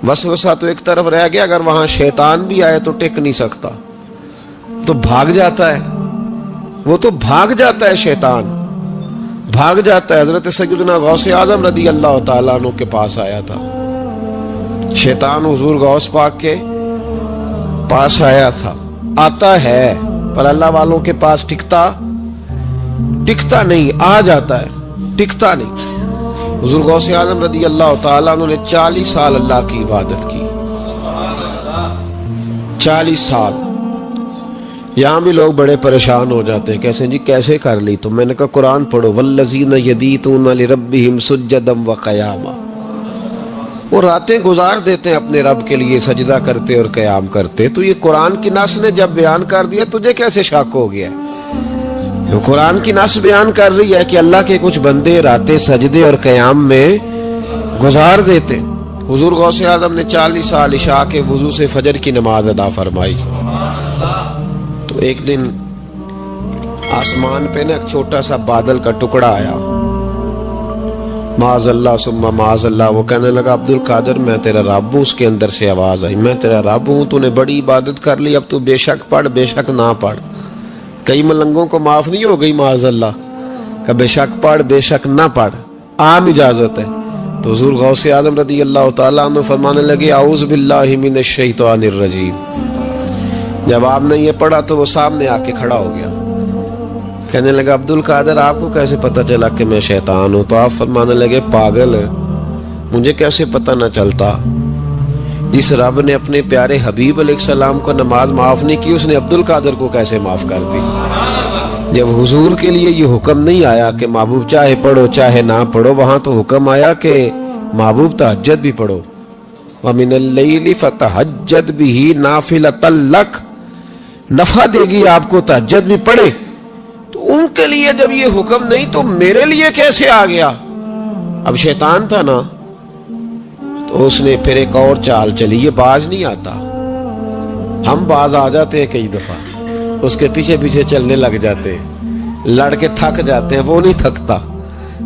وسوسہ تو ایک طرف رہ گیا، اگر وہاں شیطان بھی آئے تو ٹک نہیں سکتا، تو بھاگ جاتا ہے، وہ تو بھاگ جاتا ہے، شیطان بھاگ جاتا ہے۔ حضرت سیدنا غوث اعظم رضی اللہ تعالیٰ عنہ کے پاس آیا تھا، شیطان حضور غوث پاک کے پاس آیا تھا، آتا ہے پر اللہ والوں کے پاس ٹکتا نہیں، آ جاتا ہے ٹکتا نہیں۔ حضور غوث اعظم رضی اللہ تعالیٰ عنہ نے 40 سال اللہ کی عبادت کی، 40 سال۔ یہاں بھی لوگ بڑے پریشان ہو جاتے ہیں، کیسے جی کیسے کر لی؟ تو میں نے کہا قرآن پڑھو، والذین یبیتون لربہم سجدا وقیاما، وہ راتیں گزار دیتے ہیں اپنے رب کے لیے سجدہ کرتے اور قیام کرتے۔ تو یہ قرآن کی نص نے جب بیان کر دیا، تجھے کیسے شک ہو گیا؟ قرآن کی نص بیان کر رہی ہے کہ اللہ کے کچھ بندے راتیں سجدے اور قیام میں گزار دیتے۔ حضور غوث اعظم نے 40 سال عشاء کے وضو سے فجر کی نماز ادا فرمائی۔ تو ایک دن آسمان پہ ایک چھوٹا سا بادل کا ٹکڑا آیا، معاذ اللہ ثم معاذ اللہ، وہ کہنے لگا عبد القادر میں تیرا رب ہوں۔ اس کے اندر سے آواز آئی، میں تیرا رب ہوں، تو نے بڑی عبادت کر لی، اب تو بے شک پڑھ بے شک نہ پڑھ۔ کئی ملنگوں کو معاف نہیں ہو گئی معاذ اللہ کہ بے شک پڑھ بے شک نہ پڑھ، عام اجازت ہے۔ تو حضور غوث اعظم رضی اللہ تعالیٰ عنہ فرمانے لگے اعوذ باللہ من الشیطان الرجیم۔ جب آپ نے یہ پڑھا تو وہ سامنے آ کے کھڑا ہو گیا، کہنے لگا عبد القادر آپ کو کیسے پتہ چلا کہ میں شیطان ہوں؟ تو آپ فرمانے لگے پاگل، مجھے کیسے پتہ نہ چلتا؟ جس رب نے اپنے پیارے حبیب علیہ السلام کو نماز معاف نہیں کی، اس نے عبد القادر کو کیسے معاف کر دی؟ جب حضور کے لیے یہ حکم نہیں آیا کہ محبوب چاہے پڑھو چاہے نہ پڑھو، وہاں تو حکم آیا کہ محبوب تہجد بھی پڑھو، وَمِنَ اللَّيْلِ فَتَہَجَّدْ بِهِ نَافِلَةً لَكَ، نفع دے گی آپ کو، تہجد بھی پڑھے۔ تو ان کے لیے جب یہ حکم نہیں تو میرے لیے کیسے آ گیا؟ اب شیطان تھا نا، تو اس نے پھر ایک اور چال چلی، یہ باز نہیں آتا، ہم باز آ جاتے ہیں کئی دفعہ، اس کے پیچھے پیچھے چلنے لگ جاتے ہیں، لڑ کے تھک جاتے ہیں، وہ نہیں تھکتا،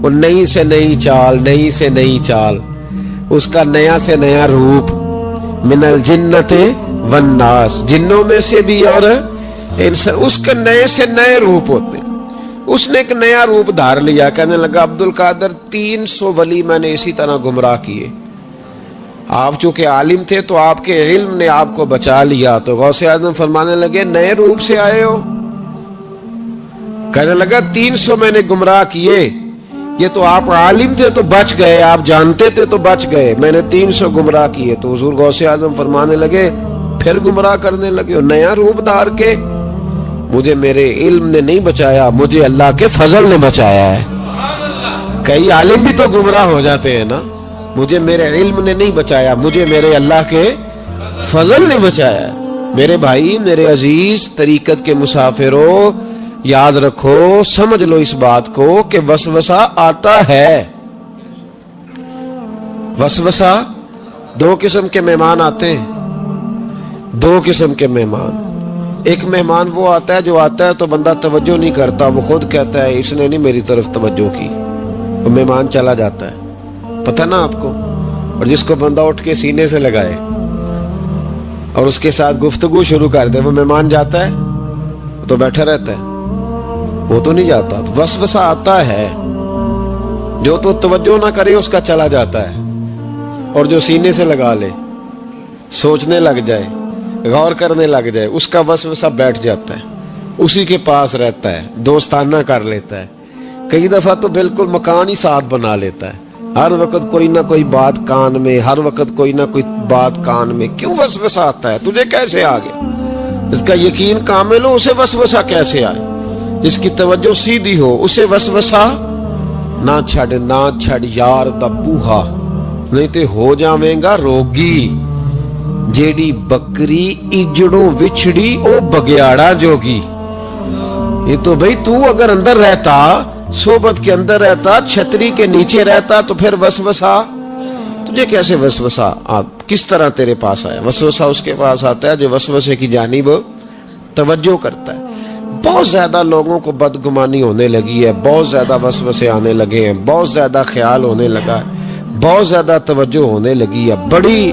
وہ نئی سے نئی چال، نئی سے نئی چال، اس کا نیا سے نیا روپ، من الجنت والناس، جنوں میں سے بھی اور اس کے نئے سے نئے روپ ہوتے ہیں۔ اس نے ایک نیا روپ دھار لیا، کہنے لگا عبد القادر 300 ولی میں نے اسی طرح گمراہ کیے، آپ چونکہ عالم تھے تو آپ کے علم نے آپ کو بچا لیا۔ تو غوث اعظم فرمانے لگے نئے روپ سے آئے ہو؟ کہنے لگا 300 میں نے گمراہ کیے، یہ تو آپ عالم تھے تو بچ گئے، آپ جانتے تھے تو بچ گئے، میں نے 300 گمراہ کیے۔ تو حضور غوث اعظم فرمانے لگے پھر گمراہ کرنے لگے ہو نیا روپ دھار کے؟ مجھے میرے علم نے نہیں بچایا، مجھے اللہ کے فضل نے بچایا ہے۔ کئی عالم بھی تو گمراہ ہو جاتے ہیں نا، مجھے میرے علم نے نہیں بچایا، مجھے میرے اللہ کے فضل نے بچایا۔ میرے بھائی، میرے عزیز طریقت کے مسافروں، یاد رکھو، سمجھ لو اس بات کو کہ وسوسہ آتا ہے۔ وسوسہ، 2 قسم کے مہمان آتے ہیں، 2 قسم کے مہمان۔ ایک مہمان وہ آتا ہے جو آتا ہے تو بندہ توجہ نہیں کرتا، وہ خود کہتا ہے اس نے نہیں میری طرف توجہ کی، وہ مہمان چلا جاتا ہے، پتہ نا آپ کو۔ اور جس کو بندہ اٹھ کے سینے سے لگائے اور اس کے ساتھ گفتگو شروع کر دے، وہ مہمان جاتا ہے تو بیٹھا رہتا ہے، وہ تو نہیں جاتا۔ تو وسوسہ آتا ہے، جو تو توجہ نہ کرے اس کا چلا جاتا ہے، اور جو سینے سے لگا لے، سوچنے لگ جائے، غور کرنے لگ جائے، اس کا وسوسہ بیٹھ جاتا ہے، اسی کے پاس رہتا ہے، دوستانہ کر لیتا ہے، کئی دفعہ تو بالکل مکان ہی ساتھ بنا لیتا ہے، ہر وقت کوئی نہ کوئی بات کان میں، ہر وقت کوئی نہ کوئی بات کان میں۔ کیوں وسوسہ آتا ہے؟ تجھے کیسے آ گیا؟ اس کا یقین کامل ہو، اسے وسوسہ کیسے آئے؟ جس کی توجہ سیدھی ہو اسے وسوسہ نہ چھڑ یار دا بوہا، نہیں تے ہو جاویں گا روگی۔ جیڑی بکری اجڑوں وچھڑی او بگیاڑا جوگی۔ یہ تو بھئی تو اگر اندر رہتا، صحبت کے اندر رہتا، چھتری کے نیچے رہتا، تو پھر وسوسہ تجھے کیسے وسوسہ کس طرح تیرے پاس آیا؟ وسوسہ اس کے پاس آتا ہے جو وسوسے کی جانب توجہ کرتا ہے۔ بہت زیادہ لوگوں کو بدگمانی ہونے لگی ہے، بہت زیادہ وسوسے آنے لگے ہیں، بہت زیادہ خیال ہونے لگا ہے، بہت زیادہ توجہ ہونے لگی ہے، بڑی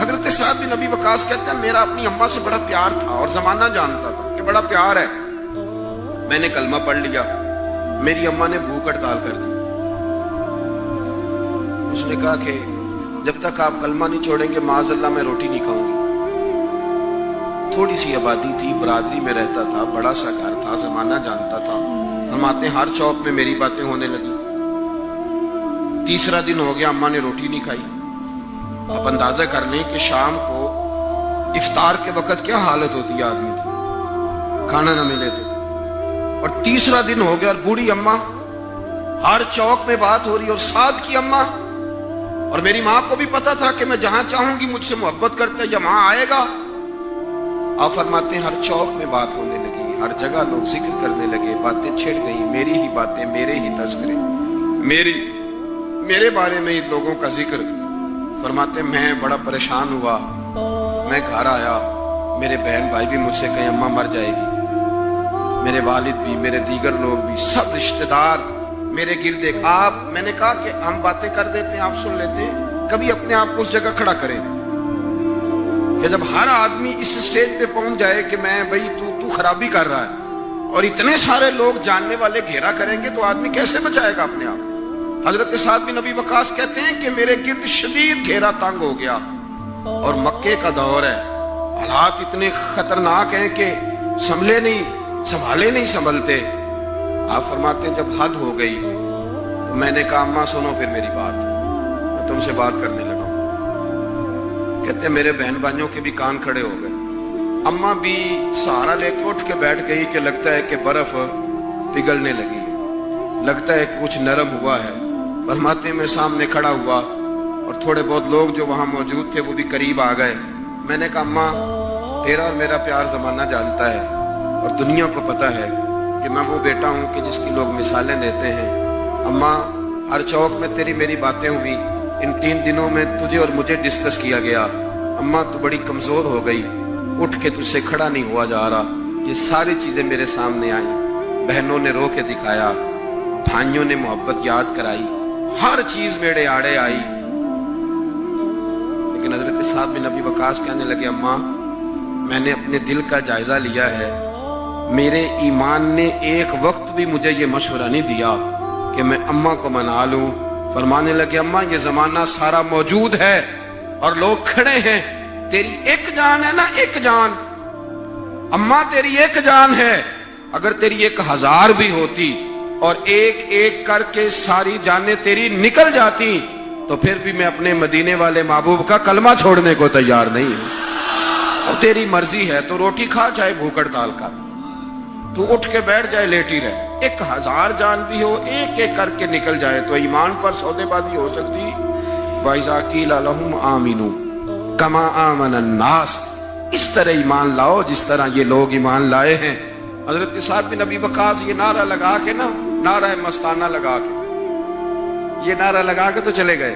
حضرت سعد بن ابی وقاص کہتے ہیں میرا اپنی اماں سے بڑا پیار تھا اور زمانہ جانتا تھا کہ بڑا پیار ہے. میں نے کلمہ پڑھ لیا, میری اماں نے بھوک ہڑتال کر دی. اس نے کہا کہ جب تک آپ کلمہ نہیں چھوڑیں گے معاذ اللہ میں روٹی نہیں کھاؤں گی. تھوڑی سی آبادی تھی, برادری میں رہتا تھا, بڑا سا گھر تھا, زمانہ جانتا تھا. فرماتے ہیں ہر چوک میں میری باتیں ہونے لگی. تیسرا دن ہو گیا, اماں نے روٹی نہیں کھائی. آپ اندازہ کر لیں کہ شام کو افطار کے وقت کیا حالت ہوتی ہے آدمی کی, کھانا نہ ملے تو. اور تیسرا دن ہو گیا اور بوڑھی اماں, ہر چوک میں بات ہو رہی, اور سعد کی اماں. اور میری ماں کو بھی پتا تھا کہ میں جہاں چاہوں گی مجھ سے محبت کرتا ہے یا وہاں آئے گا. آپ فرماتے ہیں ہر چوک میں بات ہونے لگی, ہر جگہ لوگ ذکر کرنے لگے, باتیں چھڑ گئیں, میری ہی باتیں, میرے ہی تذکرے, میرے بارے میں ان لوگوں کا ذکر. فرماتے ہیں میں بڑا پریشان ہوا. میں گھر آیا, میرے بہن بھائی بھی مجھ سے کہیں اماں مر جائے گی, میرے والد بھی, میرے دیگر لوگ بھی, سب رشتہ دار میرے گرد. آپ, میں نے کہا کہ ہم باتیں کر دیتے ہیں, آپ سن لیتے ہیں. کبھی اپنے آپ کو اس جگہ کھڑا کریں کہ جب ہر آدمی اس سٹیج پہ پہنچ جائے کہ میں بھئی تو خرابی کر رہا ہے, اور اتنے سارے لوگ جاننے والے گھیرا کریں گے تو آدمی کیسے بچائے گا اپنے آپ. حضرت سعد بن ابی وقاص کہتے ہیں کہ میرے گرد شدید گھیرا تنگ ہو گیا, اور مکے کا دور ہے, حالات اتنے خطرناک ہیں کہ سنبھالے نہیں سنبھلتے. آپ فرماتے ہیں جب حد ہو گئی تو میں نے کہا اماں سنو پھر میری بات, میں تم سے بات کرنے لگا. کہتے ہیں میرے بہن بھائیوں کے بھی کان کھڑے ہو گئے. اماں بھی سہارا لے کے اٹھ کے بیٹھ گئی کہ لگتا ہے کہ برف پگھلنے لگی ہے, لگتا ہے کہ کچھ نرم ہوا ہے. فرماتے میں سامنے کھڑا ہوا اور تھوڑے بہت لوگ جو وہاں موجود تھے وہ بھی قریب آ گئے. میں نے کہا اماں تیرا اور میرا پیار زمانہ جانتا ہے, اور دنیا کو پتا ہے کہ میں وہ بیٹا ہوں کہ جس کی لوگ مثالیں دیتے ہیں. اماں ہر چوک میں تیری میری باتیں ہوئی, ان 3 دنوں میں تجھے اور مجھے ڈسکس کیا گیا. اماں تو بڑی کمزور ہو گئی, اٹھ کے تجھ سے کھڑا نہیں ہوا جا رہا. یہ ساری چیزیں میرے سامنے آئیں, بہنوں نے رو کے دکھایا, بھائیوں نے محبت یاد کرائی, ہر چیز میرے آڑے آئی. لیکن حضرت سعد بن ابی وقاص کہنے لگے اماں میں نے اپنے دل کا جائزہ لیا ہے, میرے ایمان نے ایک وقت بھی مجھے یہ مشورہ نہیں دیا کہ میں اماں کو منا لوں. فرمانے لگے اماں یہ زمانہ سارا موجود ہے اور لوگ کھڑے ہیں, تیری ایک جان ہے نا, ایک جان. اماں تیری ایک جان ہے, اگر تیری 1000 بھی ہوتی اور ایک ایک کر کے ساری جانیں تیری نکل جاتی تو پھر بھی میں اپنے مدینے والے محبوب کا کلمہ چھوڑنے کو تیار نہیں ہوں. اور تیری مرضی ہے تو روٹی کھا, چاہے بھوک ہڑتال کر, تو اٹھ کے بیٹھ جائے, لیٹی رہے. 1000 جان بھی ہو, ایک ایک کر کے نکل جائے تو ایمان پر سودے بازی ہو سکتی. وَإِذَا قِيلَ لَهُمْ آمِنُوا كَمَا آمَنَ النَّاسُ, اس طرح ایمان لاؤ جس طرح یہ لوگ ایمان لائے ہیں. حضرت سعد بن ابی وقاص یہ نعرہ لگا کے نا, نعرہ مستانہ لگا کے, یہ نعرہ لگا کے تو چلے گئے.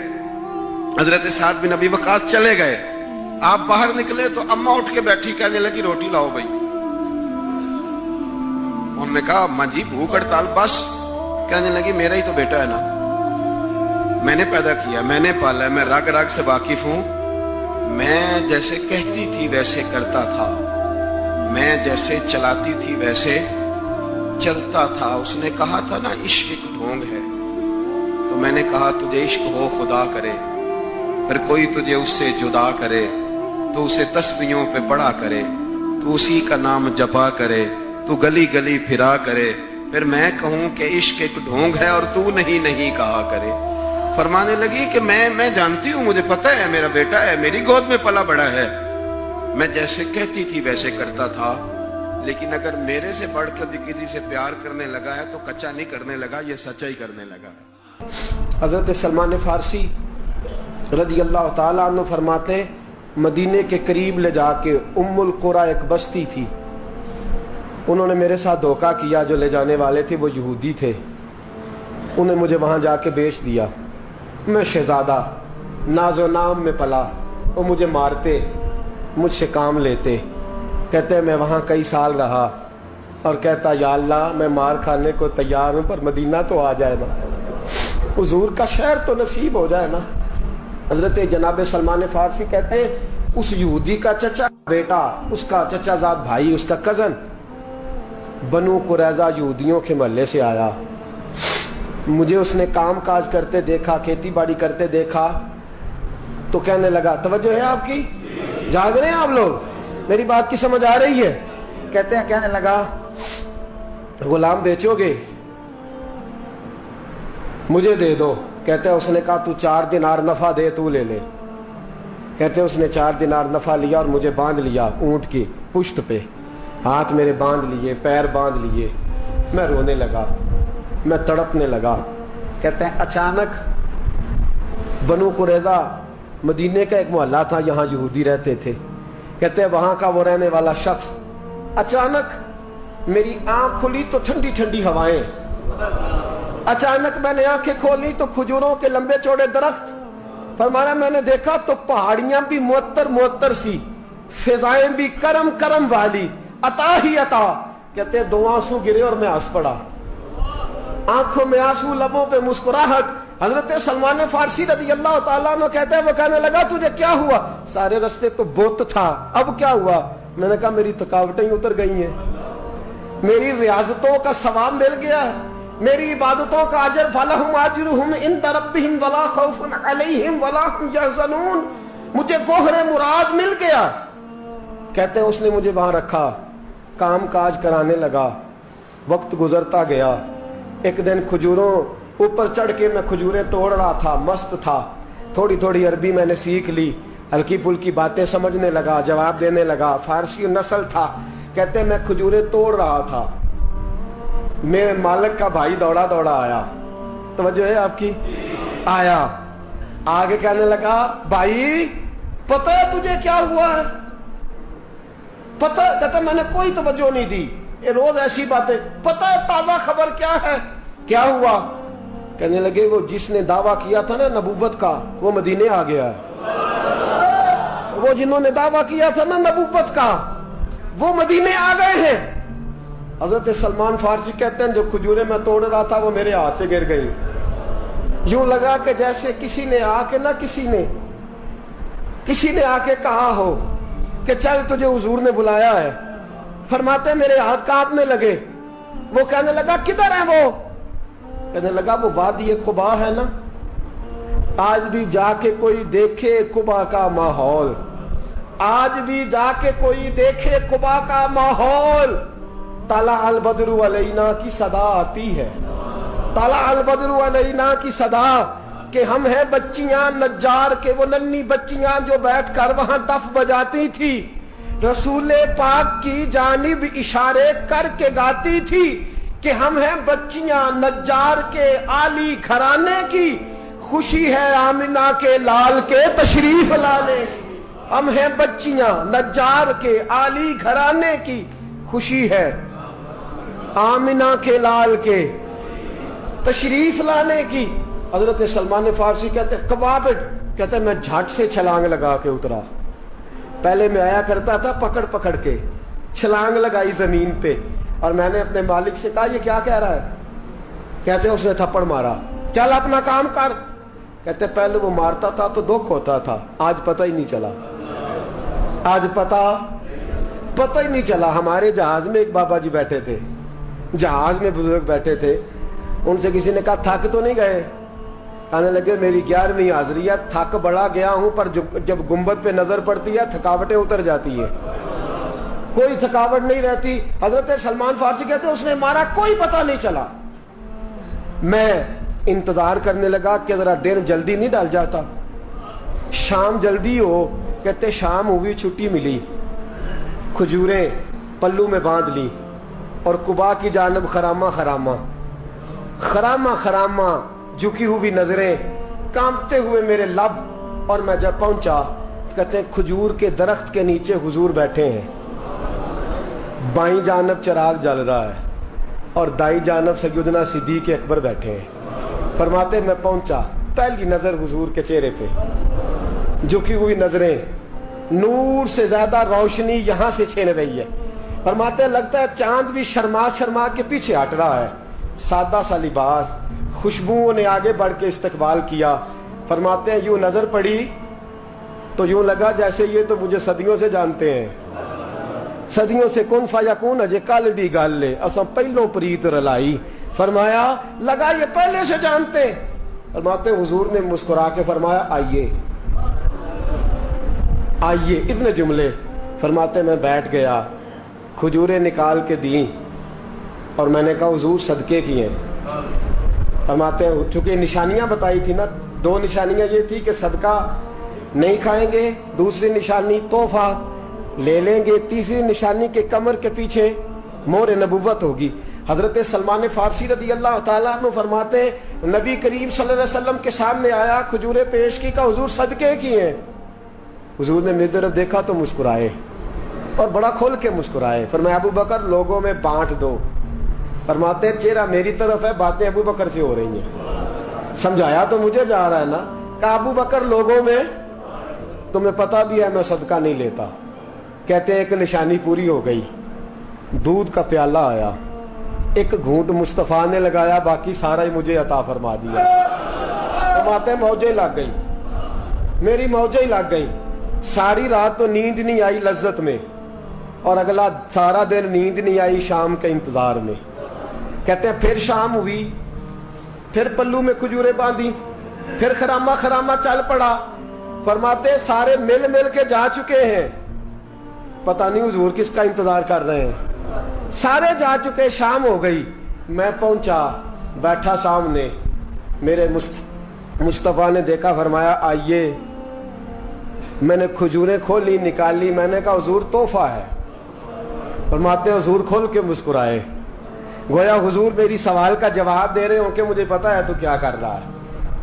حضرت سعد بن ابی وقاص چلے گئے. آپ باہر نکلے تو اماں اٹھ کے بیٹھی, کہنے لگی روٹی لاؤ بھائی. انہوں نے کہا اماں جی بھوک ہڑتال بس. کہنے لگی میرا ہی تو بیٹا ہے نا, میں نے پیدا کیا, میں نے پالا ہے, میں رگ رگ سے واقف ہوں. میں جیسے کہتی تھی ویسے کرتا تھا, میں جیسے چلاتی تھی ویسے چلتا تھا. اس نے کہا تھا نا عشق ایک ڈھونگ ہے, تو میں نے کہا تجھے عشق ہو خدا کرے, پھر کوئی تجھے اس سے جدا کرے, تو اسے تسبیحوں پہ پڑھا کرے, تو اسی کا نام جپا کرے, تو گلی گلی پھرا کرے, پھر میں کہوں کہ عشق ایک ڈھونگ ہے اور تو نہیں کہا کرے. فرمانے لگی کہ میں جانتی ہوں, مجھے پتہ ہے میرا بیٹا ہے, میری گود میں پلا بڑا ہے, میں جیسے کہتی تھی ویسے کرتا تھا. لیکن اگر میرے سے بڑھ کر بھی کسی سے پیار کرنے لگا ہے تو کچا نہیں کرنے لگا, یہ سچا ہی کرنے لگا. حضرت سلمان فارسی رضی اللہ تعالیٰ عنہ فرماتے ہیں مدینے کے قریب لے جا کے ام القریٰ ایک بستی تھی, انہوں نے میرے ساتھ دھوکہ کیا. جو لے جانے والے تھے وہ یہودی تھے, انہیں مجھے وہاں جا کے بیچ دیا. میں شہزادہ ناز و نام میں پلا, وہ مجھے مارتے, مجھ سے کام لیتے. کہتے میں وہاں کئی سال رہا اور کہتا یا اللہ میں مار کھانے کو تیار ہوں پر مدینہ تو آ جائے نا, حضور کا شہر تو نصیب ہو جائے نا. حضرت جناب سلمان فارسی کہتے ہیں اس یہودی کا چچا بیٹا، اس کا چچا زاد بھائی، اس کا کزن بنو قریظہ یہودیوں کے محلے سے آیا. مجھے اس نے کام کاج کرتے دیکھا، کھیتی باڑی کرتے دیکھا تو کہنے لگا، توجہ ہے آپ کی، جاگ رہے ہیں آپ لوگ، میری بات کی سمجھ آ رہی ہے؟ کہتے ہیں، کہنے لگا غلام بیچو گے؟ مجھے دے دو. کہتے ہیں اس نے کہا تو 4 دینار نفع دے، تو لے لے. کہتے ہیں اس نے 4 دینار نفع لیا اور مجھے باندھ لیا اونٹ کی پشت پہ، ہاتھ میرے باندھ لیے، پیر باندھ لیے. میں رونے لگا، میں تڑپنے لگا. کہتے ہیں اچانک بنو قریظہ مدینے کا ایک محلہ تھا، یہاں یہودی رہتے تھے. کہتے ہیں وہاں کا وہ رہنے والا شخص، اچانک میری آنکھ کھلی تو ٹھنڈی ٹھنڈی ہوائیں، اچانک میں نے آنکھیں کھولی تو کھجوروں کے لمبے چوڑے درخت. فرمایا میں نے دیکھا تو پہاڑیاں بھی معطر معطر سی، فضائیں بھی کرم کرم والی، عطا ہی عطا. کہتے ہیں 2 آنسو گرے اور میں ہنس پڑا، آنکھوں میں آنسو، لبوں پہ مسکراہٹ. حضرت سلمان فارسی رضی اللہ تعالیٰ عنہ کہتے ہیں وہ کہنے لگا تجھے کیا ہوا؟ سارے رستے تو بت تھا، اب کیا ہوا؟ میں نے کہا میری تھکاوٹیں اتر گئی ہیں، میری ریاضتوں کا ثواب مل گیا ہے، میری عبادتوں کا اجر، فَلَهُمْ أَجْرُهُمْ عِنْدَ رَبِّهِمْ وَلَا خَوْفٌ عَلَيْهِمْ وَلَا هُمْ يَحْزَنُونَ. مجھے گوہر مراد مل گیا. کہتے ہیں اس نے مجھے وہاں رکھا، کام کاج کرانے لگا. وقت گزرتا گیا. ایک دن کھجوروں اوپر چڑھ کے میں کھجوریں توڑ رہا تھا، مست تھا. تھوڑی تھوڑی عربی میں نے سیکھ لی، ہلکی پھلکی باتیں سمجھنے لگا، جواب دینے لگا. فارسی نسل تھا. کہتے ہیں میں کھجوریں توڑ رہا تھا، میرے مالک کا بھائی دوڑا دوڑا آیا. توجہ ہے آپ کی؟ آیا، آگے کہنے لگا بھائی پتہ ہے تجھے کیا ہوا ہے؟ پتہ؟ کہتا میں نے کوئی توجہ نہیں دی، یہ روز ایسی باتیں. پتہ ہے تازہ خبر کیا ہے؟ کیا ہوا؟ کہنے لگے وہ جس نے دعویٰ کیا تھا نا نبوت کا، وہ مدینے آ گیا ہے. وہ جنہوں نے دعویٰ کیا تھا نا نبوت کا، وہ مدینے آ گئے ہیں. حضرت سلمان فارسی کہتے ہیں جو کھجوریں میں توڑ رہا تھا وہ میرے ہاتھ سے گر گئی. یوں لگا کہ جیسے کسی نے آ کے نا کسی نے آ کے کہا ہو کہ چل تجھے حضور نے بلایا ہے. فرماتے میرے ہاتھ کانپنے لگے. وہ کہنے لگا کدھر ہے وہ؟ کہنے لگا وہ وادی قبا ہے نا، آج بھی جا کے کوئی دیکھے قبا کا ماحول، آج بھی جا کے کوئی دیکھے قبا کا ماحول. طلع البدر علینا کی صدا آتی ہے، طلع البدر علینا کی صدا، کہ ہم ہیں بچیاں نجار کے، وہ ننھی بچیاں جو بیٹھ کر وہاں دف بجاتی تھی، رسول پاک کی جانب اشارے کر کے گاتی تھی کہ ہم ہیں بچیاں نجار کے عالی گھرانے کی، خوشی ہے آمنہ کے لال کے تشریف لانے کی. ہم ہیں بچیاں نجار کے عالی گھرانے کی، خوشی ہے آمنہ کے لال کے تشریف لانے کی. حضرت سلمان فارسی کہتے کباب، کہتے میں جھٹ سے چھلانگ لگا کے اترا. پہلے میں آیا کرتا تھا پکڑ پکڑ کے، چھلانگ لگائی زمین پہ، اور میں نے اپنے مالک سے کہا یہ کیا کہہ رہا ہے؟ کہتے اس نے تھپڑ مارا، چل اپنا کام کر. کہتے پہلے وہ مارتا تھا تو دکھ ہوتا تھا، آج پتہ ہی نہیں چلا، آج پتہ ہی نہیں چلا. ہمارے جہاز میں ایک بابا جی بیٹھے تھے، جہاز میں بزرگ بیٹھے تھے. ان سے کسی نے کہا تھک تو نہیں گئے؟ کہنے لگے میری 11ویں حاضری ہے، تھک بڑا گیا ہوں، پر جب گنبد پہ نظر پڑتی ہے تھکاوٹیں اتر جاتی ہیں، کوئی تھکاوٹ نہیں رہتی. حضرت سلمان فارسی کہتے ہیں اس نے مارا، کوئی پتہ نہیں چلا. میں انتظار کرنے لگا کہ ذرا دن جلدی نہیں ڈال جاتا، شام جلدی ہو. کہتے شام ہوئی، چھٹی ملی، کھجوریں پلو میں باندھ لی اور قبا کی جانب خرامہ خرامہ جھکی ہوئی نظریں، کانپتے ہوئے میرے لب. اور میں جب پہنچا، کہتے ہیں کھجور کے درخت کے نیچے حضور بیٹھے ہیں، بائیں جانب چراغ جل رہا ہے اور دائیں جانب سیدنا صدیق اکبر بیٹھے ہیں. فرماتے میں پہنچا، پہلی نظر حضور کے چہرے پہ، جھکی ہوئی نظریں، نور سے زیادہ روشنی یہاں سے چھین رہی ہے. فرماتے لگتا ہے چاند بھی شرما کے پیچھے ہٹ رہا ہے. سادہ سا لباس، خوشبوؤں نے آگے بڑھ کے استقبال کیا. فرماتے ہیں یوں نظر پڑی تو یوں لگا جیسے یہ تو مجھے صدیوں سے جانتے ہیں، صدیوں سے کن فیکون اجے کل دی گل لے اساں پہلوں پریت رلائی. فرمایا لگا یہ پہلے سے جانتے. فرماتے حضور نے مسکرا کے فرمایا آئیے آئیے، اتنے جملے. فرماتے میں بیٹھ گیا، کھجوریں نکال کے دیں اور میں نے کہا حضور صدقے کی ہیں. فرماتے ہیں چونکہ نشانیاں بتائی تھی نا، دو نشانیاں یہ تھی کہ صدقہ نہیں کھائیں گے، دوسری نشانی تحفہ لے لیں گے، تیسری نشانی کے کمر کے پیچھے مہر نبوت ہوگی. حضرت سلمان فارسی رضی اللہ تعالیٰ عنہ فرماتے ہیں نبی کریم صلی اللہ علیہ وسلم کے سامنے آیا، کھجوریں پیش کی، کہا حضور صدقے کی ہیں. حضور نے میری طرف دیکھا تو مسکرائے اور بڑا کھول کے مسکرائے. فرمایا ابو بکر لوگوں میں بانٹ دو. فرماتے ہیں چہرہ میری طرف ہے، باتیں ابو بکر سے ہو رہی ہیں. سمجھایا تو مجھے جا رہا ہے نا. کہا ابو بکر لوگوں میں تمہیں پتہ بھی ہے میں صدقہ نہیں لیتا. کہتے ہیں ایک نشانی پوری ہو گئی، دودھ کا پیالہ آیا، ایک گھونٹ مصطفیٰ نے لگایا، باقی سارا ہی مجھے عطا فرما دیا. فرماتے ہیں موجیں لگ گئی، میری موجیں لگ گئی. ساری رات تو نیند نہیں آئی لذت میں، اور اگلا سارا دن نیند نہیں آئی شام کے انتظار میں. کہتے ہیں پھر شام ہوئی، پھر پلو میں کھجوریں باندھی، پھر خرامہ خرامہ چل پڑا. فرماتے سارے مل مل کے جا چکے ہیں، پتہ نہیں حضور کس کا انتظار کر رہے ہیں. سارے جا چکے، شام ہو گئی. میں پہنچا، بیٹھا سامنے، میرے مصطفیٰ نے دیکھا، فرمایا آئیے. میں نے کھجوریں کھولی، نکالی، میں نے کہا حضور تحفہ ہے. فرماتے ہیں حضور کھول کے مسکرائے، گویا حضور میری سوال کا جواب دے رہے ہوں کہ مجھے پتا ہے تو کیا کر رہا ہے.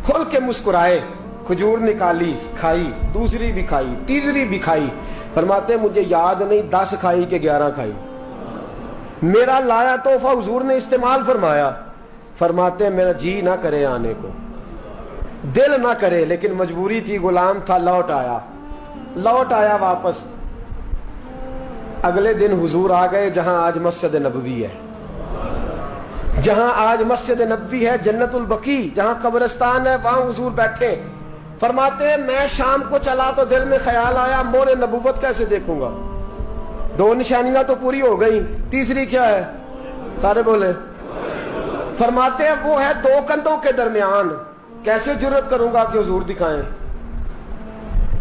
کھول کے مسکرائے، کھجور نکالی، کھائی، دوسری بھی کھائی، تیسری بھی کھائی. فرماتے ہیں مجھے یاد نہیں 10 کھائی کہ 11 کھائی. میرا لایا تحفہ حضور نے استعمال فرمایا. فرماتے ہیں میرا جی نہ کرے آنے کو، دل نہ کرے، لیکن مجبوری تھی، غلام تھا. لوٹ آیا واپس. اگلے دن حضور آ گئے جہاں آج مسجد نبوی ہے، جہاں آج مسجد نبوی ہے، جنت البقیع جہاں قبرستان ہے، وہاں حضور بیٹھے. فرماتے ہیں میں شام کو چلا تو دل میں خیال آیا مہر نبوت کیسے دیکھوں گا. 2 نشانیاں تو پوری ہو گئی، تیسری کیا ہے؟ سارے بولے. فرماتے ہیں وہ ہے 2 کندھوں کے درمیان، کیسے جرت کروں گا کہ حضور دکھائیں،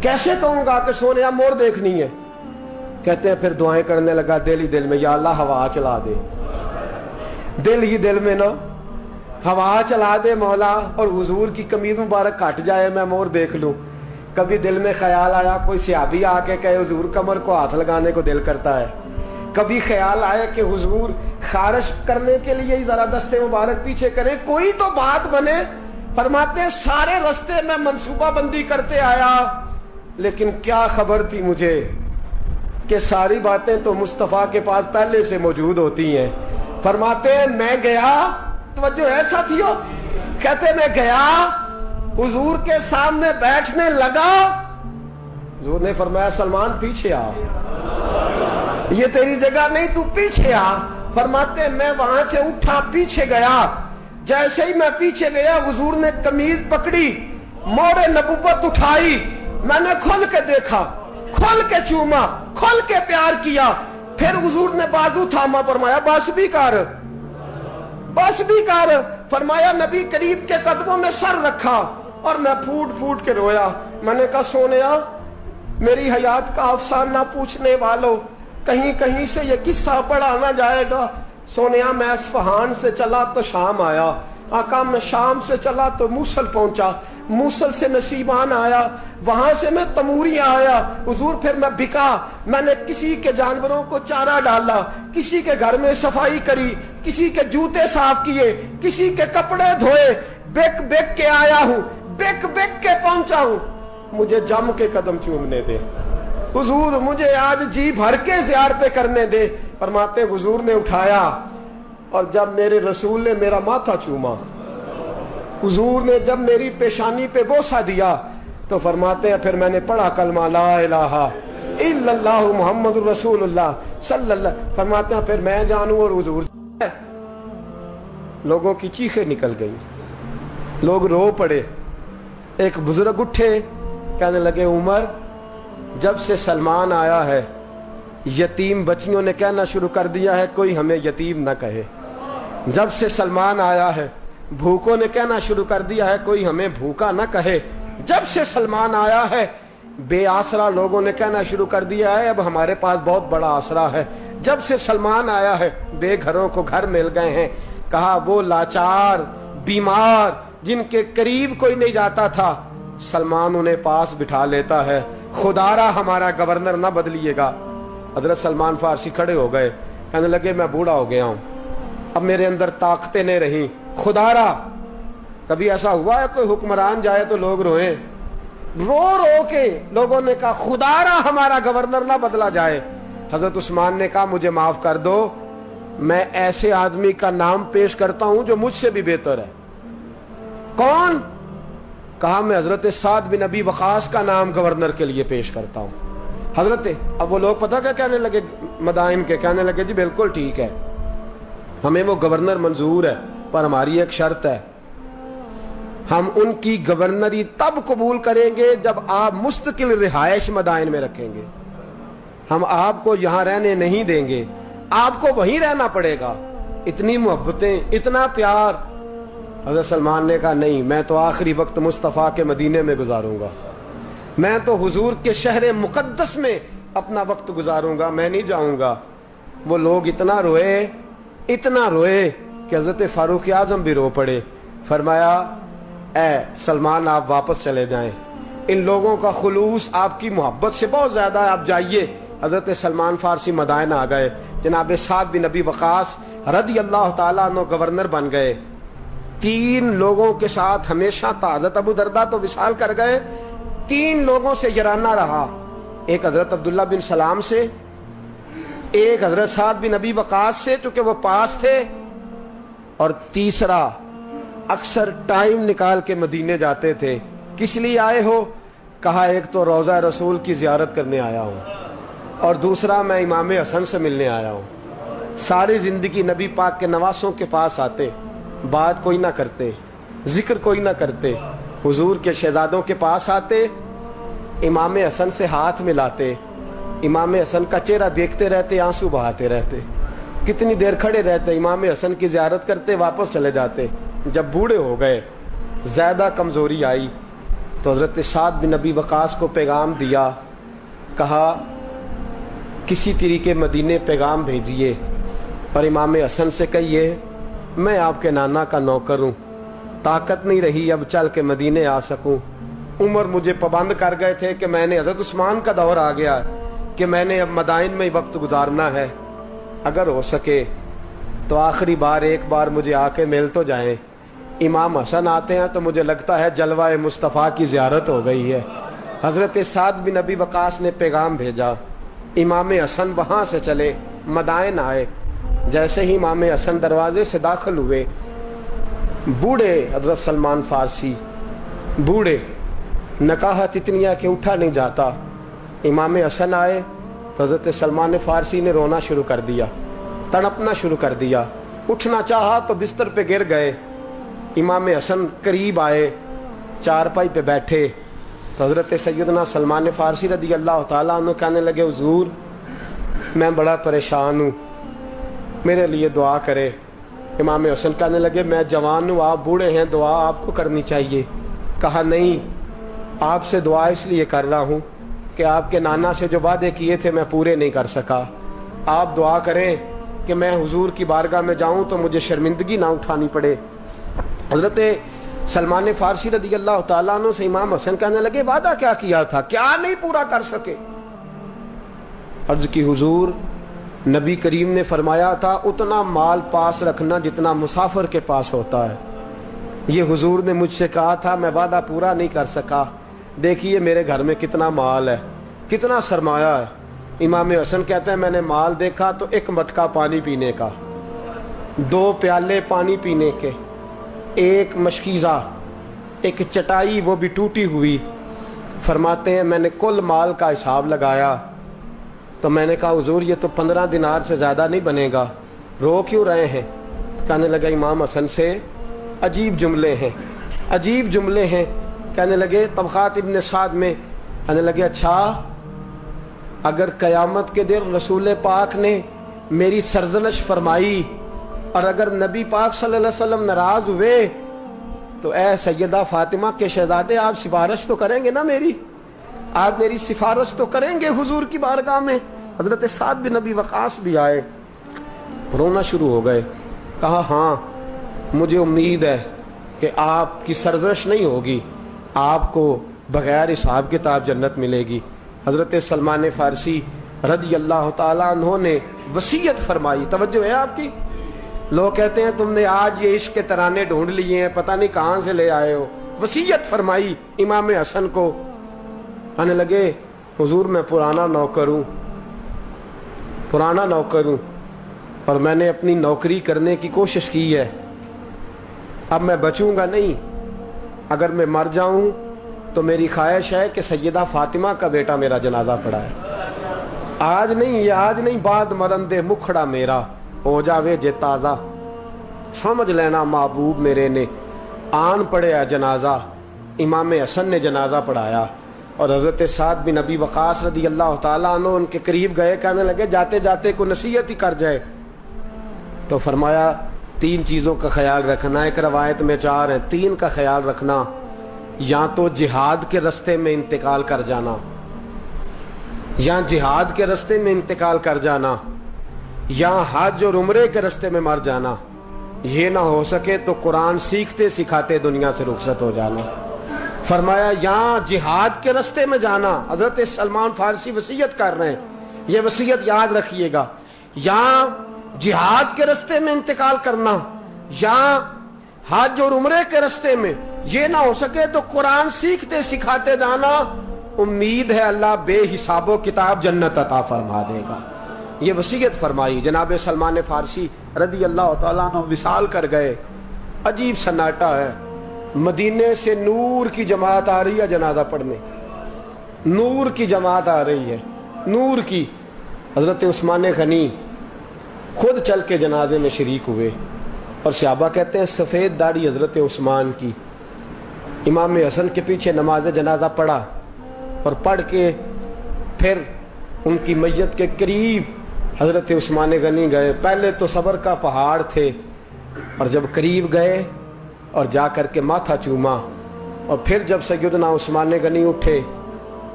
کیسے کہوں گا کہ سونیا مور دیکھنی ہے. کہتے ہیں پھر دعائیں کرنے لگا دل ہی دل میں، یا اللہ ہوا چلا دے، دل ہی دل میں نا ہوا چلا دے مولا، اور حضور کی قمیض مبارک کٹ جائے میں مور دیکھ لوں. کبھی دل میں خیال آیا کوئی صحابی آ کے کہے حضور کمر کو ہاتھ لگانے کو دل کرتا ہے. کبھی خیال آیا کہ حضور خارش کرنے کے لیے ذرا دستے مبارک پیچھے کرے، کوئی تو بات بنے. فرماتے ہیں سارے رستے میں منصوبہ بندی کرتے آیا، لیکن کیا خبر تھی مجھے کہ ساری باتیں تو مصطفیٰ کے پاس پہلے سے موجود ہوتی ہیں. فرماتے ہیں میں گیا، توجہ ہے ساتھیو، کہتے میں گیا حضور کے سامنے بیٹھنے لگا. حضور نے فرمایا سلمان پیچھے آ، یہ تیری جگہ نہیں، تو پیچھے آ. فرماتے ہیں میں وہاں سے اٹھا، پیچھے گیا. جیسے ہی میں پیچھے گیا حضور نے قمیض پکڑی، مہر نبوت اٹھائی. میں نے کھل کے دیکھا، کھل کے چوما، کھل کے پیار کیا. پھر حضور نے بازو تھاما، فرمایا بس بھی کر، بس بھی کر. فرمایا نبی کریم کے قدموں میں سر رکھا اور میں پھوٹ پھوٹ کے رویا. میں نے کہا سونیا میری حیات کا افسانہ پوچھنے والوں، کہیں کہیں سے یہ قصہ پڑھا نہ جائے گا. سونیا میں اصفہان سے چلا تو شام آیا، آقا میں شام سے چلا تو موصل پہنچا، موصل سے نصیبان آیا، وہاں سے میں تموریہ آیا. حضور پھر میں بکا، میں نے کسی کے جانوروں کو چارہ ڈالا، کسی کے گھر میں صفائی کری، کسی کے جوتے صاف کیے، کسی کے کپڑے دھوئے. بک بک کے آیا ہوں، بک بک کے پہنچا ہوں. مجھے جم کے قدم چومنے دے حضور، مجھے آج جی بھر کے زیارتیں کرنے دے. فرماتے حضور نے اٹھایا اور جب میرے رسول نے میرا ماتھا چوما، حضور نے جب میری پیشانی پہ بوسہ دیا، تو فرماتے ہیں پھر میں نے پڑھا کلمہ لا الہ الا اللہ محمد رسول اللہ صلی اللہ. فرماتے ہیں پھر میں جانوں اور حضور. لوگوں کی چیخیں نکل گئی، لوگ رو پڑے. ایک بزرگ اٹھے, کہنے لگے عمر, جب سے سلمان آیا ہے یتیم بچیوں نے کہنا شروع کر دیا ہے کوئی ہمیں یتیم نہ کہے. جب سے سلمان آیا ہے بھوکوں نے کہنا شروع کر دیا ہے کوئی ہمیں بھوکا نہ کہے. جب سے سلمان آیا ہے بے آسرا لوگوں نے کہنا شروع کر دیا ہے اب ہمارے پاس بہت بڑا آسرا ہے. جب سے سلمان آیا ہے بے گھروں کو گھر مل گئے ہیں. کہا وہ لاچار بیمار جن کے قریب کوئی نہیں جاتا تھا سلمان انہیں پاس بٹھا لیتا ہے. خدا را ہمارا گورنر نہ بدلیے گا. حضرت سلمان فارسی کھڑے ہو گئے, کہنے لگے میں بوڑھا ہو گیا ہوں, اب میرے اندر طاقتیں نہیں رہی. خدا را, کبھی ایسا ہوا ہے کوئی حکمران جائے تو لوگ روئیں؟ رو رو کے لوگوں نے کہا خدا را ہمارا گورنر نہ بدلا جائے. حضرت عثمان نے کہا مجھے معاف کر دو, میں ایسے آدمی کا نام پیش کرتا ہوں جو مجھ سے بھی بہتر ہے. کون؟ کہا میں حضرت سعد بن ابی وقاص کا نام گورنر کے لیے پیش کرتا ہوں. حضرت, اب وہ لوگ پتہ کیا کہنے لگے مدائن کے, کہنے لگے جی بالکل ٹھیک ہے, ہمیں وہ گورنر منظور ہے, پر ہماری ایک شرط ہے, ہم ان کی گورنری تب قبول کریں گے جب آپ مستقل رہائش مدائن میں رکھیں گے. ہم آپ کو یہاں رہنے نہیں دیں گے, آپ کو وہیں رہنا پڑے گا. اتنی محبتیں, اتنا پیار. حضرت سلمان نے کہا نہیں, میں تو آخری وقت مصطفیٰ کے مدینے میں گزاروں گا, میں تو حضور کے شہر مقدس میں اپنا وقت گزاروں گا, میں نہیں جاؤں گا. وہ لوگ اتنا روئے کہ حضرت فاروق اعظم بھی رو پڑے. فرمایا اے سلمان آپ واپس چلے جائیں, ان لوگوں کا خلوص آپ کی محبت سے بہت زیادہ ہے, آپ جائیے. حضرت سلمان فارسی مدائن آ گئے. جناب سعد بن ابی وقاص رضی اللہ تعالیٰ عنہ گورنر بن گئے. 3 لوگوں کے ساتھ ہمیشہ تھا. حضرت ابو دردہ تو وصال کر گئے, 3 لوگوں سے یارانہ رہا. ایک حضرت عبداللہ بن سلام سے, ایک حضرت سعد بن ابی وقاص سے چونکہ وہ پاس تھے, اور تیسرا اکثر ٹائم نکال کے مدینے جاتے تھے. کس لیے آئے ہو؟ کہا ایک تو روضہ رسول کی زیارت کرنے آیا ہوں, اور دوسرا میں امام حسن سے ملنے آیا ہوں. ساری زندگی نبی پاک کے نواسوں کے پاس آتے, بات کوئی نہ کرتے, ذکر کوئی نہ کرتے. حضور کے شہزادوں کے پاس آتے, امام حسن سے ہاتھ ملاتے, امام حسن کا چہرہ دیکھتے رہتے, آنسو بہاتے رہتے. کتنی دیر کھڑے رہتے, امام حسن کی زیارت کرتے, واپس چلے جاتے. جب بوڑھے ہو گئے, زیادہ کمزوری آئی, تو حضرت سعد بن ابی وقاص کو پیغام دیا. کہا کسی طریقے مدینے پیغام بھیجیے اور امام حسن سے کہیے میں آپ کے نانا کا نوکر ہوں, طاقت نہیں رہی اب چل کے مدینے آ سکوں. عمر مجھے پابند کر گئے تھے کہ میں نے, حضرت عثمان کا دور آ گیا کہ میں نے اب مدائن میں وقت گزارنا ہے, اگر ہو سکے تو آخری بار ایک بار مجھے آ کے مل تو جائیں. امام حسن آتے ہیں تو مجھے لگتا ہے جلوہ مصطفیٰ کی زیارت ہو گئی ہے. حضرت سعد بن ابی وقاص نے پیغام بھیجا, امام حسن وہاں سے چلے, مدائن آئے. جیسے ہی امام حسن دروازے سے داخل ہوئے, بوڑھے حضرت سلمان فارسی, بوڑھے, نکاحت اتنی ہے کہ اٹھا نہیں جاتا. امام حسن آئے تو حضرت سلمان فارسی نے رونا شروع کر دیا, تڑپنا شروع کر دیا. اٹھنا چاہا تو بستر پہ گر گئے. امام حسن قریب آئے, چارپائی پہ بیٹھے تو حضرت سیدنا سلمان فارسی رضی اللہ تعالیٰ عنہ کہنے لگے حضور میں بڑا پریشان ہوں, میرے لیے دعا کرے. امام حسن کہنے لگے میں جوان ہوں, آپ بوڑھے ہیں, دعا آپ کو کرنی چاہیے. کہا نہیں, آپ سے دعا اس لیے کر رہا ہوں کہ آپ کے نانا سے جو وعدے کیے تھے میں پورے نہیں کر سکا. آپ دعا کریں کہ میں حضور کی بارگاہ میں جاؤں تو مجھے شرمندگی نہ اٹھانی پڑے. حضرت سلمان فارسی رضی اللہ تعالیٰ عنہ سے امام حسن کہنے لگے وعدہ کیا کیا تھا, کیا نہیں پورا کر سکے؟ عرض کی حضور نبی کریم نے فرمایا تھا اتنا مال پاس رکھنا جتنا مسافر کے پاس ہوتا ہے. یہ حضور نے مجھ سے کہا تھا, میں وعدہ پورا نہیں کر سکا. دیکھیے میرے گھر میں کتنا مال ہے, کتنا سرمایہ ہے. امام حسن کہتے ہیں میں نے مال دیکھا تو 1 مٹکا پانی پینے کا, 2 پیالے پانی پینے کے, 1 مشکیزہ, 1 چٹائی وہ بھی ٹوٹی ہوئی. فرماتے ہیں میں نے کل مال کا حساب لگایا تو میں نے کہا حضور یہ تو 15 دینار سے زیادہ نہیں بنے گا, رو کیوں رہے ہیں؟ کہنے لگا امام حسن سے عجیب جملے ہیں, عجیب جملے ہیں کہنے لگے طبقات ابن سعد میں، کہنے لگے اچھا اگر قیامت کے دن رسول پاک نے میری سرزنش فرمائی اور اگر نبی پاک صلی اللہ علیہ وسلم ناراض ہوئے تو اے سیدہ فاطمہ کے شہزادے آپ سفارش تو کریں گے نا میری، آپ میری سفارش تو کریں گے حضور کی بارگاہ میں؟ حضرت سعد بن نبی وقاص بھی آئے، رونا شروع ہو گئے، کہا ہاں مجھے امید ہے کہ آپ کی سرزنش نہیں ہوگی، آپ کو بغیر حساب کتاب جنت ملے گی۔ حضرت سلمان فارسی رضی اللہ تعالیٰ عنہ نے وصیت فرمائی، توجہ ہے آپ کی؟ لوگ کہتے ہیں تم نے آج یہ عشق کے ترانے ڈھونڈ لیے ہیں، پتہ نہیں کہاں سے لے آئے ہو۔ وصیت فرمائی امام حسن کو، کہنے لگے حضور میں پرانا نوکر ہوں، پرانا نوکر ہوں، اور میں نے اپنی نوکری کرنے کی کوشش کی ہے، اب میں بچوں گا نہیں، اگر میں مر جاؤں تو میری خواہش ہے کہ سیدہ فاطمہ کا بیٹا میرا جنازہ پڑھا ہے، آج نہیں، یہ آج نہیں، بعد مرن دے مکھڑا میرا ہو جاوے جے تازہ، سمجھ لینا محبوب میرے نے آن پڑھیا جنازہ۔ امام حسن نے جنازہ پڑھایا اور حضرت سعد بن نبی وقاص رضی اللہ تعالیٰ عنہ ان کے قریب گئے، کہنے لگے جاتے جاتے کو نصیحت ہی کر جائے، تو فرمایا تین چیزوں کا خیال رکھنا، ایک روایت میں چار ہیں، تین کا خیال رکھنا، یا تو جہاد کے رستے میں انتقال کر جانا، یا جہاد کے رستے میں انتقال کر جانا، یا حج اور عمرے کے رستے میں مر جانا، یہ نہ ہو سکے تو قرآن سیکھتے سکھاتے دنیا سے رخصت ہو جانا۔ فرمایا یا جہاد کے رستے میں جانا، حضرت سلمان فارسی وصیت کر رہے ہیں، یہ وصیت یاد رکھیے گا، یا جہاد کے رستے میں انتقال کرنا، یا حج اور عمرے کے رستے میں، یہ نہ ہو سکے تو قرآن سیکھتے سکھاتے جانا، امید ہے اللہ بے حساب و کتاب جنت عطا فرما دے گا۔ یہ وصیت فرمائی۔ جناب سلمان فارسی رضی اللہ تعالیٰ عنہ وصال کر گئے، عجیب سناٹا ہے، مدینے سے نور کی جماعت آ رہی ہے جنازہ پڑھنے، نور کی جماعت آ رہی ہے، نور کی۔ حضرت عثمان غنی خود چل کے جنازے میں شریک ہوئے، اور صحابہ کہتے ہیں سفید داڑھی حضرت عثمان کی، امام حسن کے پیچھے نماز جنازہ پڑھا، اور پڑھ کے پھر ان کی میت کے قریب حضرت عثمان غنی گئے۔ پہلے تو صبر کا پہاڑ تھے، اور جب قریب گئے اور جا کر کے ماتھا چوما، اور پھر جب سیدنا عثمان غنی اٹھے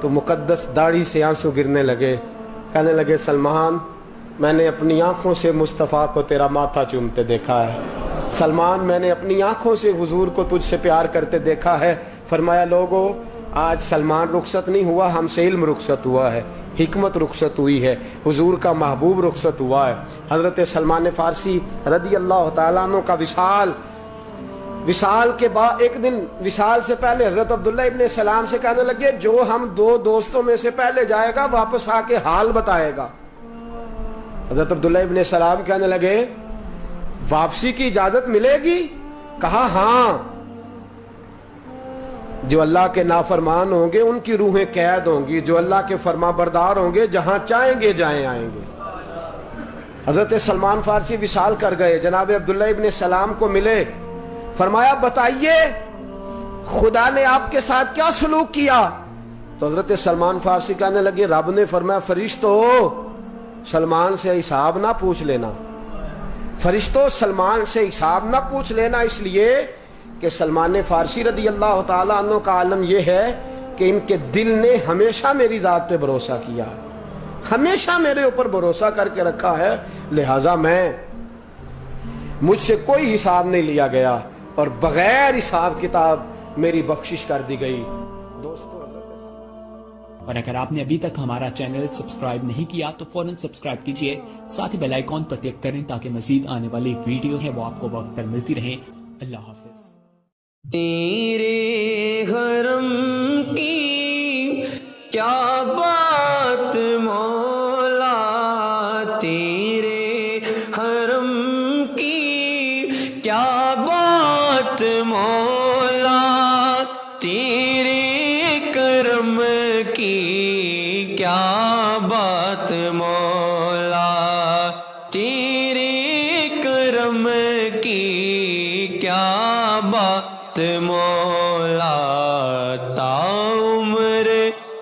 تو مقدس داڑھی سے آنسو گرنے لگے، کہنے لگے سلمان میں نے اپنی آنکھوں سے مصطفیٰ کو تیرا ماتھا چومتے دیکھا ہے، سلمان میں نے اپنی آنکھوں سے حضور کو تجھ سے پیار کرتے دیکھا ہے۔ فرمایا لوگو آج سلمان رخصت نہیں ہوا، ہم سے علم رخصت ہوا ہے، حکمت رخصت ہوئی ہے، حضور کا محبوب رخصت ہوا ہے۔ حضرت سلمان فارسی رضی اللہ تعالیٰ عنہ کا وصال کے بعد ایک دن وصال سے پہلے حضرت عبداللہ ابن سلام سے کہنے لگے جو ہم دو دوستوں میں سے پہلے جائے گا واپس آ کے حال بتائے گا۔ حضرت عبداللہ ابن سلام کہنے لگے واپسی کی اجازت ملے گی؟ کہا ہاں، جو اللہ کے نافرمان ہوں گے ان کی روحیں قید ہوں گی، جو اللہ کے فرما بردار ہوں گے جہاں چاہیں گے جائیں آئیں گے۔ حضرت سلمان فارسی وصال کر گئے، جناب عبداللہ ابن سلام کو ملے، فرمایا بتائیے خدا نے آپ کے ساتھ کیا سلوک کیا؟ تو حضرت سلمان فارسی کہنے لگے رب نے فرمایا فرشتو سلمان سے حساب نہ پوچھ لینا، فرشتوں سلمان سے حساب نہ پوچھ لینا، اس لیے کہ سلمان فارسی رضی اللہ تعالیٰ عنہ کا عالم یہ ہے کہ ان کے دل نے ہمیشہ میری ذات پہ بھروسہ کیا، ہمیشہ میرے اوپر بھروسہ کر کے رکھا ہے، لہٰذا مجھ سے کوئی حساب نہیں لیا گیا اور بغیر حساب کتاب میری بخشش کر دی گئی۔ دوستو اور اگر آپ نے ابھی تک ہمارا چینل سبسکرائب نہیں کیا تو فوراً سبسکرائب کیجئے، ساتھ ہی بیل آئیکن پر کلک کریں تاکہ مزید آنے والی ویڈیو ہے وہ آپ کو وقت پر ملتی رہیں۔ اللہ حافظ۔ تیرے حرم کی کیا بات مولا، تیرے حرم کی کیا بات مولا، تیرے کرم کی کیا بات مولا، تیرے کرم کی کیا بات مولا،